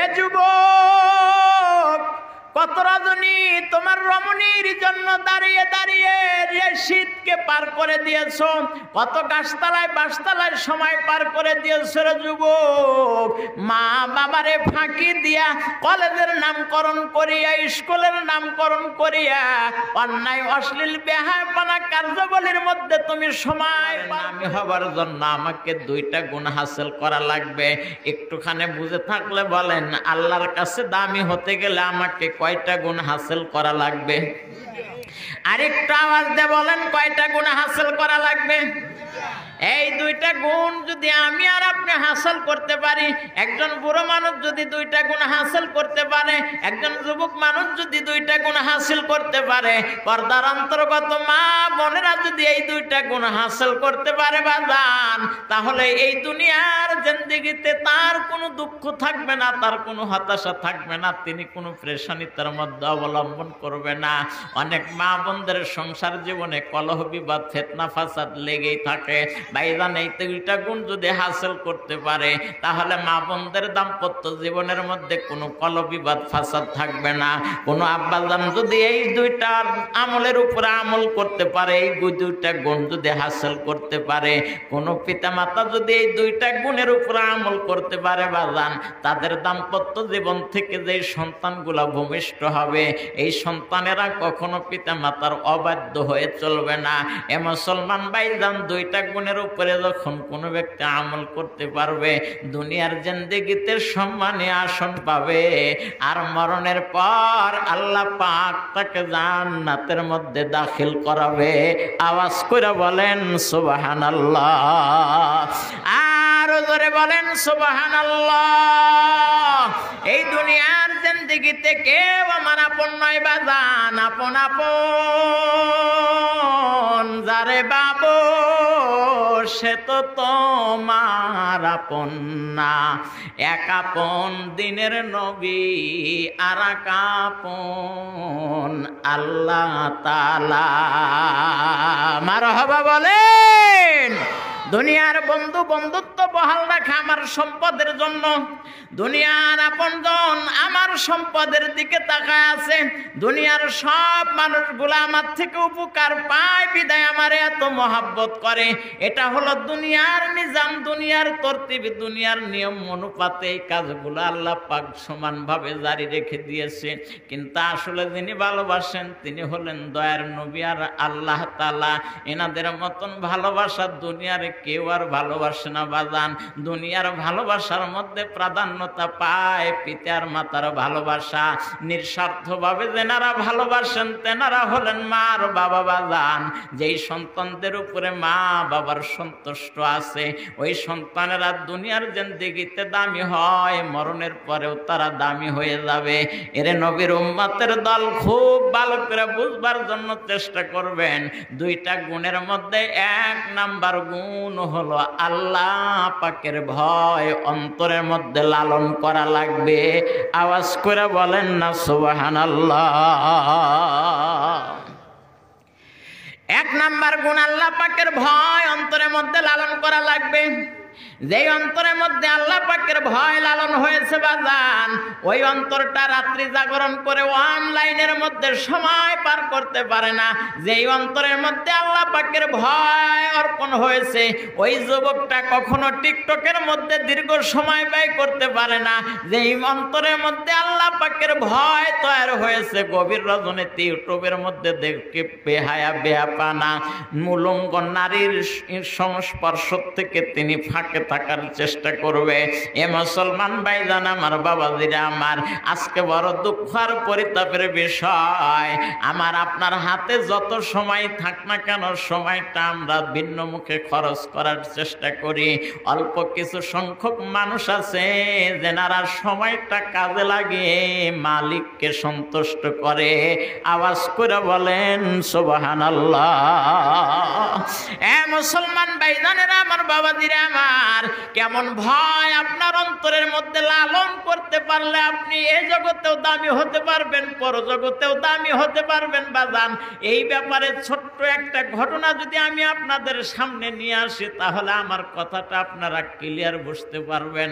এ যুবক, কত রজনী তোমার রমণীর জন্য দাঁড়িয়ে দাঁড়িয়ে শীতকে পার করে দিয়েছো, কত গাছতলায় বাসতলায় সময় পার করে দিয়েছো রে যুবক। মা বাবারে ফাঁকি দিয়া কলেজের নামকরণ করিয়া, স্কুলের নামকরণ করিয়া অন্যায় অশ্লীল বেহায়াপনা কার্যাবলীর মধ্যে তুমি সময় আমি হবার জন্য আমাকে 2টা গুণ হাসিল করা লাগবে। একটুখানি বুঝে থাকলে বলেন, আল্লাহর কাছে দামি হতে গেলে আমাকে কয়টা গুণ হাসিল করা লাগবে? আরেকটু আওয়াজ দিয়ে বলেন, কয়টা গুণ হাসিল করা লাগবে? এই 2টা গুণ যদি আমি আর আপনি হাসিল করতে পারি, একজন বুড়ো মানুষ যদি 2টা গুণ হাসিল করতে পারে, একজন যুবক মানুষ যদি 2টা গুণ হাসিল করতে পারে, পর্দার অন্তর্গত মা বোনেরা যদি এই 2টা গুণ হাসিল করতে পারে বাজান, তাহলে এই দুনিয়ার জিন্দেগিতে তার কোনো দুঃখ থাকবে না, তার কোনো হতাশা থাকবে না, তিনি কোনো পেরেশানির মধ্যে অবলম্বন করবে না। অনেক মা বোনদের সংসার জীবনে কলহ বিবাদ ফিতনা ফাসাদ লেগেই থাকে। ভাইজান, এই 2টা গুণ যদি হাসিল করতে পারে, তাহলে মা বোনদের দাম্পত্য জীবনের মধ্যে কোনো কলহ বিবাদ ফাসাদ থাকবে না। কোনো আব্বাজান যদি এই 2টা আমলের উপরে আমল করতে পারে, এই 2টা গুণ যদি হাসিল করতে পারে, কোনো পিতা মাতা যদি এই 2টা গুণের উপরে আমল করতে পারে বাজান, তাদের দাম্পত্য জীবন থেকে যে সন্তানগুলা ভূমিষ্ঠ হবে, এই সন্তানেরা কখনো পিতা মাতার অবাধ্য হয়ে চলবে না। এ মুসলমান ভাইজান, 2টা গুণের উপরে যখন কোনো ব্যক্তি আমল করতে পারবে, দুনিয়ার জিন্দেগিতে সম্মানী আসন পাবে, আর মরণের পর আল্লাহ পাক তাকে জান্নাতের মধ্যে দাখিল করাবে। আওয়াজ করে বলেন সুবহানাল্লাহ, আর জোরে বলেন সুবহানাল্লাহ। এই দুনিয়ার জিন্দেগিতে কেউ আমার আপন নয় বাজান, আপন আপন যারে বাবু সে তো তোমার আপন না। এক আপন দিনের নবী, আর এক আপন আল্লাহ তাআলা। মারহাবা বলেন। দুনিয়ার বন্ধু বন্ধুত্ব বহাল রাখা আমার সম্পদের জন্য, দুনিয়ার আপনজন আমার সম্পদের দিকে তাকায় আছে। দুনিয়ার সব মানুষগুলো আমার থেকে উপকার পায় বিদায় আমারে এত মহাব্বত করে। এটা হলো দুনিয়ার নিজাম, দুনিয়ার তরতিব, দুনিয়ার নিয়ম অনুপাতে এই কাজগুলো আল্লাহ পাক সমানভাবে জারি রেখে দিয়েছে। কিন্তু আসলে যিনি ভালোবাসেন তিনি হলেন দয়ার নবী আর আল্লাহ তাআলা। এনাদের মতন ভালোবাসা দুনিয়ার কেউ আর ভালোবাসে না বাজান। দুনিয়ার ভালোবাসার মধ্যে প্রাধান্যতা পায় পিতার মাতার ভালোবাসা। নিঃস্বার্থভাবে যেনারা ভালোবাসেন তেনারা হলেন মার বাবা বাজান। যেই সন্তানদের উপরে মা বাবার সন্তুষ্ট আছে, ওই সন্তানেরা দুনিয়ার জিন্দেগিতে দামি হয়, মরণের পরেও তারা দামি হয়ে যাবে। এর নবীর উম্মতের দল খুব ভালো করে বুঝবার জন্য চেষ্টা করবেন। 2টা গুণের মধ্যে 1 নাম্বার গুণ হলো আল্লাহ পাকের ভয় অন্তরের মধ্যে লালন করা লাগবে। আওয়াজ করে বলেন না সুবহানাল্লাহ। 1 নাম্বার গুণ আল্লাহ পাকের ভয় অন্তরের মধ্যে লালন করা লাগবে। যেই অন্তরের মধ্যে আল্লাহ পাকের ভয় লালন হয়েছে বাজান, ওই অন্তরটা রাত্রি জাগরণ করে অনলাইনের মধ্যে সময় পার করতে পারে না। যেই অন্তরের মধ্যে আল্লাহ পাকের ভয় অর্পণ হয়েছে, ওই যুবকটা কখনো টিকটকের মধ্যে দীর্ঘ সময় ব্যয় করতে পারে না। যেই অন্তরের মধ্যে আল্লাহ পাকের ভয় তৈরি হয়েছে, গভীর রজনীতে ইউটিউবের মধ্যে দেখে বেহায়া বেহাপানা মুলঙ্গ নারীর সংস্পর্শ থেকে তিনি ফাঁকে থাকার চেষ্টা করবে। এ মুসলমান ভাইজান আমার, বাবাজিরা আমার, আজকে বড় দুঃখ আর পরিতাপের বিষয়, আমার আপনার হাতে যত সময় থাক না কেন, সময়টা আমরা ভিন্ন মুখে খরচ করার চেষ্টা করি। অল্প কিছু সংখ্যক মানুষ আছে যেনারা সময়টা কাজে লাগিয়ে মালিককে সন্তুষ্ট করে। আওয়াজ করে বলেন সুবহানাল্লাহ। এ মুসলমান ভাইজানেরা আমার, বাবাজিরা আমার, কেমন ভয় আপনার অন্তরের মধ্যে লালন করতে পারলে আপনি এই জগতেও দামি হতে পারবেন, পরজগতেও দামি হতে পারবেন বাজান। এই ব্যাপারে ছোট্ট একটা ঘটনা যদি আমি আপনাদের সামনে নিয়ে আসি, তাহলে আমার কথাটা আপনারা ক্লিয়ার বুঝতে পারবেন।